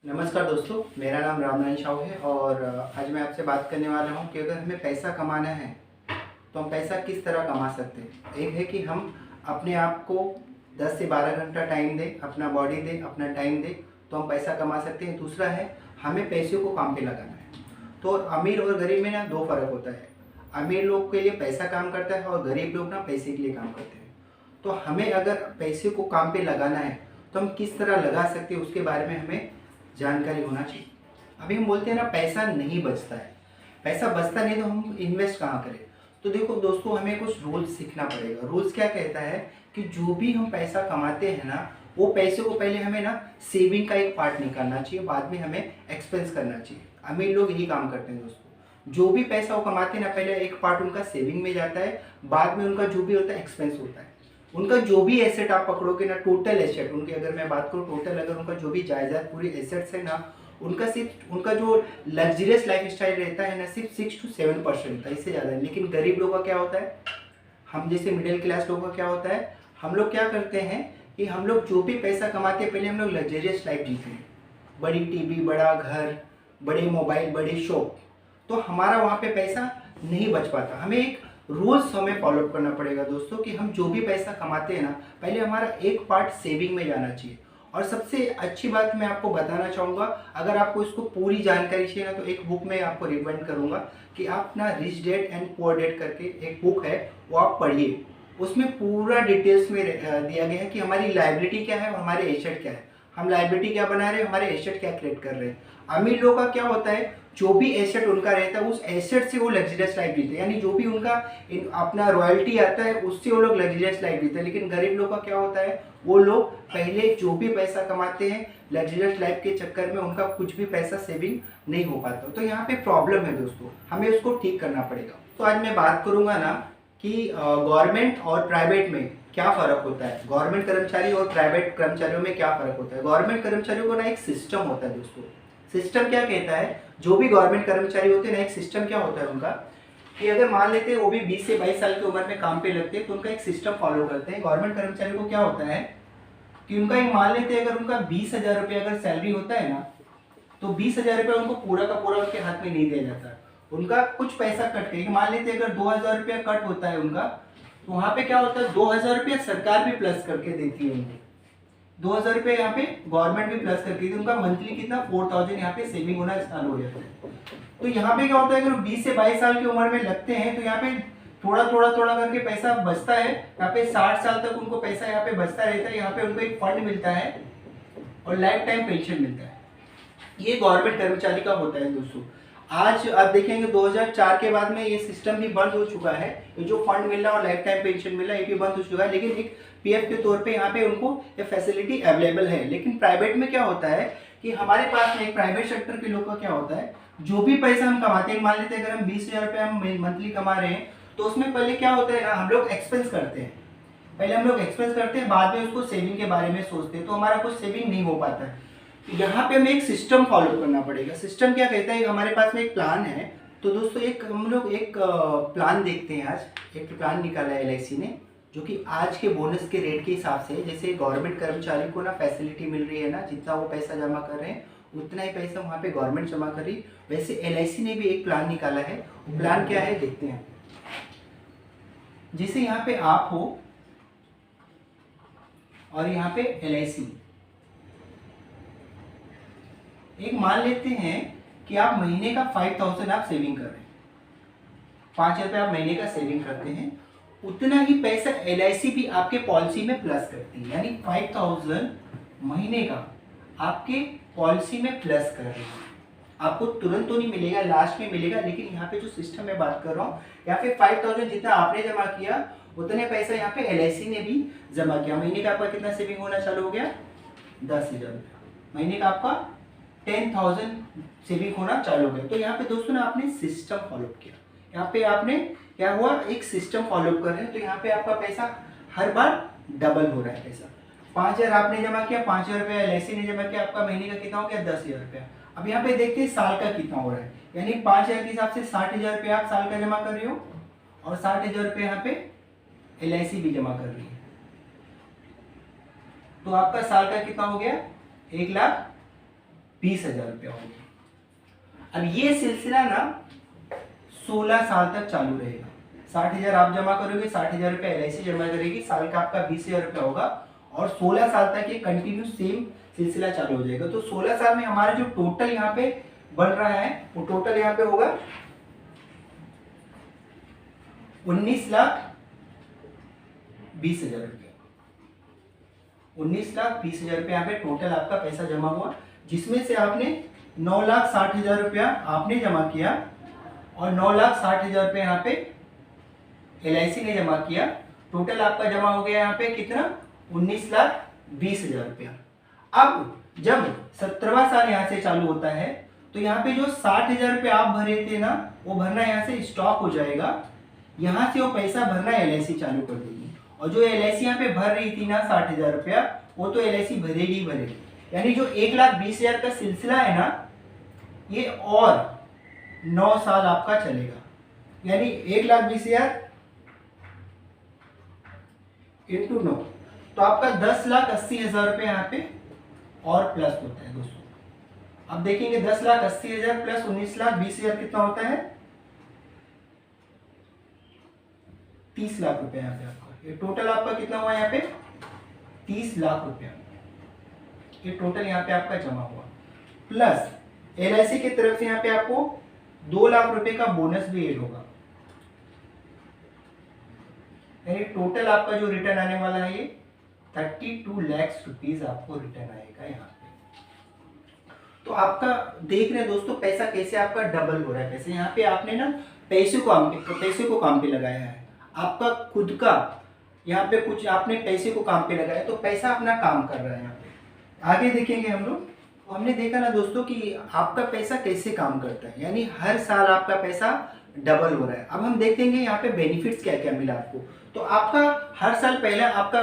नमस्कार दोस्तों, मेरा नाम रामनारायण साहू है और आज मैं आपसे बात करने वाला हूं कि अगर हमें पैसा कमाना है तो हम पैसा किस तरह कमा सकते हैं। एक है कि हम अपने आप को 10 से 12 घंटा टाइम दें, अपना बॉडी दें, अपना टाइम दें तो हम पैसा कमा सकते हैं। दूसरा है हमें पैसे को काम पे लगाना है। तो अमीर और गरीब में ना दो फ़र्क होता है। अमीर लोग के लिए पैसा काम करता है और गरीब लोग ना पैसे के लिए काम करते हैं। तो हमें अगर पैसे को काम पे लगाना है तो हम किस तरह लगा सकते हैं उसके बारे में हमें जानकारी होना चाहिए। अभी हम बोलते हैं ना पैसा नहीं बचता है, पैसा बचता नहीं तो हम इन्वेस्ट कहाँ करें। तो देखो दोस्तों, हमें कुछ रूल्स सीखना पड़ेगा। रूल्स क्या कहता है कि जो भी हम पैसा कमाते हैं ना, वो पैसे को पहले हमें ना सेविंग का एक पार्ट निकालना चाहिए, बाद में हमें एक्सपेंस करना चाहिए। अमीर लोग यही काम करते हैं दोस्तों। जो भी पैसा वो कमाते हैं ना, पहले एक पार्ट उनका सेविंग में जाता है, बाद में उनका जो भी होता है एक्सपेंस होता है। उनका जो भी एसेट आप पकड़ोगे ना, टोटल एसेट उनके, अगर मैं बात करूँ टोटल, अगर उनका जो भी जायदाद पूरी एसेट्स है ना, उनका सिर्फ उनका जो लग्जरियस लाइफ स्टाइल रहता है ना, सिर्फ 6 to 7% होता है, इससे ज़्यादा नहीं। लेकिन गरीब लोगों का क्या होता है, हम जैसे मिडिल क्लास लोगों का क्या होता है, हम लोग क्या करते हैं कि हम लोग जो भी पैसा कमाते हैं पहले हम लोग लग्जरियस लाइफ जीते हैं। बड़ी टीवी, बड़ा घर, बड़े मोबाइल, बड़े शॉप। तो हमारा वहाँ पे पैसा नहीं बच पाता। हमें एक रूल्स हमें फॉलो करना पड़ेगा दोस्तों कि हम जो भी पैसा कमाते हैं ना, पहले हमारा एक पार्ट सेविंग में जाना चाहिए। और सबसे अच्छी बात मैं आपको बताना चाहूँगा, अगर आपको इसको पूरी जानकारी चाहिए ना, तो एक बुक में आपको रिकमेंड करूँगा कि आप ना rich dad and poor dad करके एक बुक है, वो आप पढ़िए। उसमें पूरा डिटेल्स में दिया गया है कि हमारी लायबिलिटी क्या है और हमारे एसेट क्या है। हम लायबिलिटी क्या बना रहे हैं, हमारे एसेट क्या क्रिएट कर रहे हैं। अमीर लोगों का क्या होता है, जो भी एसेट उनका रहता है उस एसेट से वो लग्जरियस लाइफ जीते हैं, यानी जो भी उनका अपना रॉयल्टी आता है उससे वो लोग लग्जरियस लाइफ जीते हैं। लेकिन गरीब लोग का क्या होता है, वो लोग पहले जो भी पैसा कमाते हैं लग्जरियस लाइफ के चक्कर में उनका कुछ भी पैसा सेविंग नहीं हो पाता। तो यहाँ पे प्रॉब्लम है दोस्तों, हमें उसको ठीक करना पड़ेगा। तो आज मैं बात करूंगा ना कि गवर्नमेंट और प्राइवेट में क्या फ़र्क होता है, गवर्नमेंट कर्मचारी और प्राइवेट कर्मचारियों में क्या फ़र्क होता है। गवर्नमेंट कर्मचारियों को ना एक सिस्टम होता है दोस्तों। सिस्टम क्या कहता है, जो भी गवर्नमेंट कर्मचारी होते हैं ना, एक सिस्टम क्या होता है उनका, कि अगर मान लेते हैं वो भी 20 से 22 साल की उम्र में काम पे लगते हैं तो उनका एक सिस्टम फॉलो करते हैं। गवर्नमेंट कर्मचारी को क्या होता है कि उनका एक, मान लेते हैं अगर उनका 20,000 रुपये अगर सैलरी होता है ना, तो 20,000 रुपये उनको पूरा का पूरा उनके हाथ में नहीं दिया जाता। उनका कुछ पैसा कट के, मान लेते हैं अगर 2,000 रुपया कट होता है उनका, तो वहाँ पे क्या होता है 2,000 रुपया सरकार भी प्लस करके देती है उनको। 2,000 रुपये यहाँ पे गवर्नमेंट भी प्लस करती है, तो उनका मंथली कितना 4,000 यहाँ पे सेविंग होना स्टार्ट हो जाता है। तो यहाँ पे क्या होता है, अगर 20 से 22 साल की उम्र में लगते हैं तो यहाँ पे थोड़ा थोड़ा थोड़ा करके पैसा बचता है। यहाँ पे 60 साल तक उनको पैसा यहाँ पे बचता रहता है। यहाँ पे उनको एक फंड मिलता है और लाइफ टाइम पेंशन मिलता है। ये गवर्नमेंट कर्मचारी का होता है दोस्तों। आज आप देखेंगे 2004 के बाद में ये सिस्टम भी बंद हो चुका है। ये जो फंड मिल रहा है और लाइफ टाइम पेंशन मिल रहा है ये भी बंद हो चुका है, लेकिन एक पीएफ के तौर पे यहाँ पे उनको ये फैसिलिटी अवेलेबल है। लेकिन प्राइवेट में क्या होता है कि हमारे पास में एक प्राइवेट सेक्टर के लोग का क्या होता है, जो भी पैसा हम कमाते हैं, मान लेते हैं अगर हम 20,000 रुपये हम मंथली कमा रहे हैं, तो उसमें पहले क्या होता है ना, हम लोग एक्सपेंस करते हैं। पहले हम लोग एक्सपेंस करते हैं, बाद में उसको सेविंग के बारे में सोचते हैं, तो हमारा कुछ सेविंग नहीं हो पाता है। यहाँ पे हमें एक सिस्टम फॉलो करना पड़ेगा। सिस्टम क्या कहता है, हमारे पास में एक प्लान है। तो दोस्तों एक हम लोग एक प्लान देखते हैं। आज एक प्लान निकाला है एलआईसी ने, जो कि आज के बोनस के रेट के हिसाब से, जैसे गवर्नमेंट कर्मचारी को ना फैसिलिटी मिल रही है ना, जितना वो पैसा जमा कर रहे हैं उतना ही पैसा वहाँ पे गवर्नमेंट जमा कर रही, वैसे एलआईसी ने भी एक प्लान निकाला है। वो प्लान क्या है देखते हैं। जैसे यहाँ पे आप हो और यहाँ पे एलआईसी, एक मान लेते हैं कि आप महीने का 5,000 आप सेविंग कर रहे हैं, 5,000 रुपये आप महीने का सेविंग करते हैं, उतना ही पैसा एलआईसी भी आपके पॉलिसी में प्लस करती है। यानी 5,000 महीने का आपके पॉलिसी में प्लस कर रही है। आपको तुरंत तो नहीं मिलेगा, लास्ट में मिलेगा, लेकिन यहाँ पे जो सिस्टम मैं बात कर रहा हूँ, यहाँ पे 5,000 जितना आपने जमा किया उतने पैसा यहाँ पे एलआईसी ने भी जमा किया। महीने का आपका कितना सेविंग होना चालू हो गया, 10,000 रुपये। महीने का आपका 10,000 सेविंग होना चालू हो गया। तो यहाँ पे दोस्तों ने आपने सिस्टम फॉलो किया। यहाँ पे आपने क्या हुआ, एक सिस्टम फॉलो कर रहे हैं, तो यहाँ पे आपका पैसा हर बार डबल हो रहा है। पैसा 5,000 आपने जमा किया, 5,000 रुपया एलआईसी ने जमा किया, आपका महीने का कितना हो गया, 10,000 रुपया। अब यहाँ पे देखते हैं साल का कितना हो रहा है, यानी 5,000 के हिसाब से 60,000 रुपया आप साल का जमा कर रहे हो और 60,000 रुपये यहाँ पे एलआईसी भी जमा कर रही है। तो आपका साल का कितना हो गया, 1,00,000 20,000 रुपया हो गया। अब ये सिलसिला ना 16 साल तक चालू रहेगा। 60,000 आप जमा करोगे, 60,000 रुपया LIC जमा करेगी, साल का आपका 20,000 रुपया होगा और 16 साल तक ये कंटिन्यू सेम सिलसिला चालू हो जाएगा। तो 16 साल में हमारा जो टोटल यहाँ पे बन रहा है वो टोटल यहाँ पे होगा 19,20,000 रुपया। 19,20,000 रुपया यहाँ पे टोटल आपका पैसा जमा हुआ, जिसमें से आपने 9,60,000 रुपया आपने जमा किया और 9,60,000 रुपया यहाँ पे LIC ने जमा किया। टोटल आपका जमा हो गया यहाँ पे कितना, 19,20,000 रुपया। अब जब 17वां साल यहाँ से चालू होता है तो यहाँ पे जो 60,000 रुपया आप भरे थे ना, वो भरना यहाँ से स्टॉप हो जाएगा। यहाँ से वो पैसा भरना LIC चालू कर देगी और जो LIC यहाँ पे भर रही थी ना 60,000 रुपया, वो तो LIC भरेगी ही भरेगी। यानी जो 1,20,000 का सिलसिला है ना, ये और 9 साल आपका चलेगा। यानी 1,20,000 इंटू 9, तो आपका 10,80,000 रुपये यहाँ पे और प्लस होता है दोस्तों। अब देखेंगे 10,80,000 प्लस 19,20,000 कितना होता है, 30 लाख रुपया यहाँ पे आपका। ये टोटल आपका कितना हुआ यहाँ पे, 30 लाख रुपया। ये टोटल यहाँ पे आपका जमा हुआ, प्लस LIC की तरफ से यहाँ पे आपको 2 लाख रुपए का बोनस भी ऐड होगा। यानी टोटल आपका जो रिटर्न आने वाला है ये 32 लाख रुपीज आपको रिटर्न आएगा यहाँ पे। तो आपका देख रहे हैं दोस्तों पैसा कैसे आपका डबल हो रहा है। पैसे यहाँ पे आपने ना पैसे को काम पे लगाया है, आपका खुद का यहाँ पे कुछ आपने पैसे को काम पे लगाया, तो पैसा अपना काम कर रहा है यहाँ पे। आगे देखेंगे हम लोग, तो हमने देखा ना दोस्तों कि आपका पैसा कैसे काम करता है, यानी हर साल आपका पैसा डबल हो रहा है। अब हम देखेंगे यहाँ पे बेनिफिट्स क्या क्या मिला आपको। तो आपका हर साल पहला आपका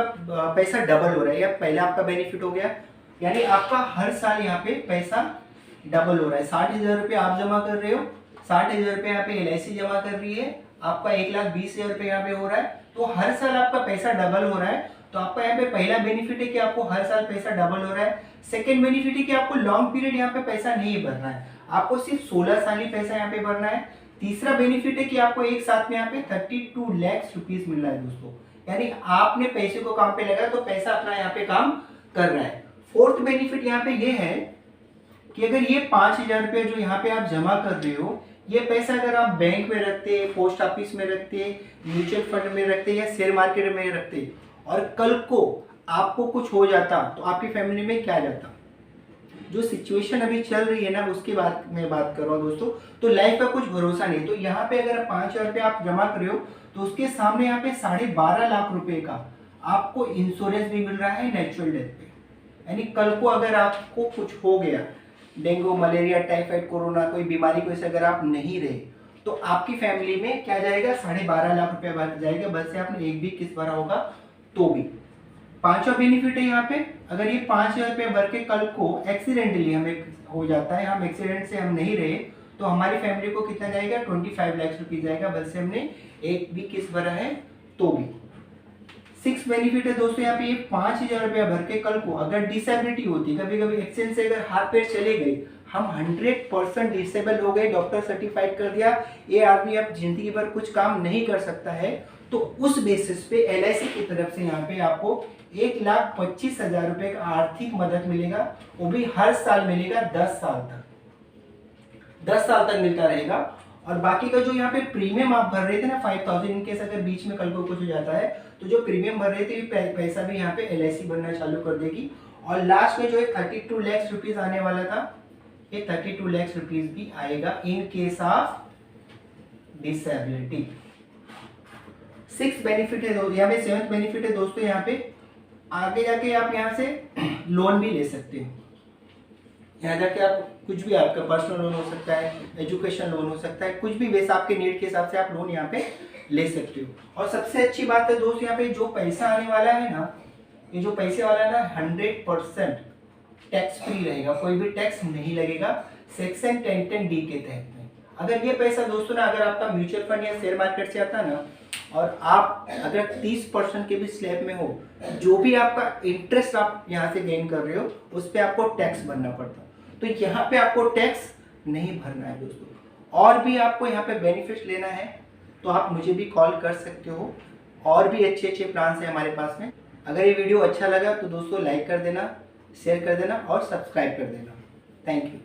पैसा डबल हो रहा है, या पहला आपका बेनिफिट हो गया, यानी आपका हर साल यहाँ पे पैसा डबल हो रहा है। 60,000 रुपये आप जमा कर रहे हो, 60,000 रुपये यहाँ पे LIC जमा कर रही है, आपका 1,20,000 रुपये यहाँ पे हो रहा है। तो हर साल आपका पैसा डबल हो रहा है। तो आपका यहाँ पे पहला बेनिफिट है कि आपको हर साल पैसा डबल हो रहा है। सेकेंड बेनिफिट है कि आपको लॉन्ग पीरियड यहाँ पे पैसा नहीं भरना है, आपको सिर्फ 16 साल ही पैसा यहाँ पे भरना है। तीसरा बेनिफिट है कि आपको एक साथ में यहाँ पे 32 लाख रुपीज मिल रहा है दोस्तों, यानी आपने पैसे को काम पे लगाया तो पैसा अपना यहाँ पे काम कर रहा है। फोर्थ बेनिफिट यहाँ पे ये है कि अगर ये 5,000 रुपये जो यहाँ पे आप जमा कर रहे हो, ये पैसा अगर आप बैंक में रखते, पोस्ट ऑफिस में रखते, म्यूचुअल फंड में रखते या शेयर मार्केट में रखते और कल को आपको कुछ हो जाता तो आपकी फैमिली में क्या जाता। जो सिचुएशन अभी चल रही है ना उसकी बात मैं बात कर रहा हूँ दोस्तों। तो लाइफ का कुछ भरोसा नहीं। तो यहाँ पे अगर 5,000 रुपये आप जमा कर रहे हो तो उसके सामने यहाँ पे 12.5 लाख रुपए का आपको इंश्योरेंस भी मिल रहा है नेचुरल डेथ पे। यानी कल को अगर आपको कुछ हो गया, डेंगू, मलेरिया, टाइफाइड, कोरोना, कोई बीमारी को से अगर आप नहीं रहे तो आपकी फैमिली में क्या जाएगा, 12.5 लाख रुपया भर जाएगा, बस से आपने एक भी किस्त भरा होगा तो भी। पांचवा बेनिफिट है यहाँ पे, अगर ये 5,000 रुपये भर के कल को एक्सीडेंटली हमें हो जाता है, हम एक्सीडेंट से हम नहीं रहे, तो हमारी फैमिली को कितना जाएगा, 25 लाख रुपये जाएगा, बस से हमने एक भी किस्त भरा है तो भी। 6 बेनिफिट है दोस्तों यहाँ पे, ये 5,000 रुपया भर के कल को अगर डिसेबिलिटी होती, कभी कभी एक्सीडेंट से अगर हाथ पैर चले गए, हम 100% डिसेबल हो गए, डॉक्टर सर्टिफाइड कर दिया, ये आदमी अब जिंदगी भर कुछ काम नहीं कर सकता है, तो उस बेसिस पे LIC की तरफ से यहाँ पे आपको 1,25,000 रुपए का आर्थिक मदद मिलेगा, वो भी हर साल मिलेगा 10 साल तक, 10 साल तक मिलता रहेगा। और बाकी का जो यहाँ पे प्रीमियम आप भर रहे थे ना 5,000, इनकेस अगर बीच में कल को कुछ हो जाता है तो जो प्रीमियम भर रहे थे पैसा भी यहाँ पे LIC भरना चालू कर देगी। और लास्ट में जो है 32 लाख रुपीज आने वाला था, ये 32 लाख रुपीज भी आएगा in case of disability. 6 benefit है यहाँ पे, 7th बेनिफिट है दोस्तों यहाँ पे, आगे जाके आप यहाँ से लोन भी ले सकते हो। यहाँ जाके आप कुछ भी, आपका पर्सनल लोन हो सकता है, एजुकेशन लोन हो सकता है, कुछ भी बेस आपके नीड के हिसाब से आप लोन यहाँ पे ले सकते हो। और सबसे अच्छी बात है दोस्त यहाँ पे, जो पैसा आने वाला है ना, ये जो पैसे वाला है ना 100% टैक्स फ्री रहेगा, कोई भी टैक्स नहीं लगेगा सेक्शन 10(10)D के तहत में। अगर ये पैसा दोस्तों ना अगर आपका म्यूचुअल फंड या शेयर मार्केट से आता ना, और आप अगर 30% के भी स्लैब में हो, जो भी आपका इंटरेस्ट आप यहाँ से गेन कर रहे हो उस पर आपको टैक्स भरना पड़ता। तो यहाँ पे आपको टैक्स नहीं भरना है दोस्तों। और भी आपको यहाँ पे बेनिफिट लेना है तो आप मुझे भी कॉल कर सकते हो। और भी अच्छे अच्छे प्लान्स हैं हमारे पास में। अगर ये वीडियो अच्छा लगा तो दोस्तों लाइक कर देना, शेयर कर देना और सब्सक्राइब कर देना। Thank you.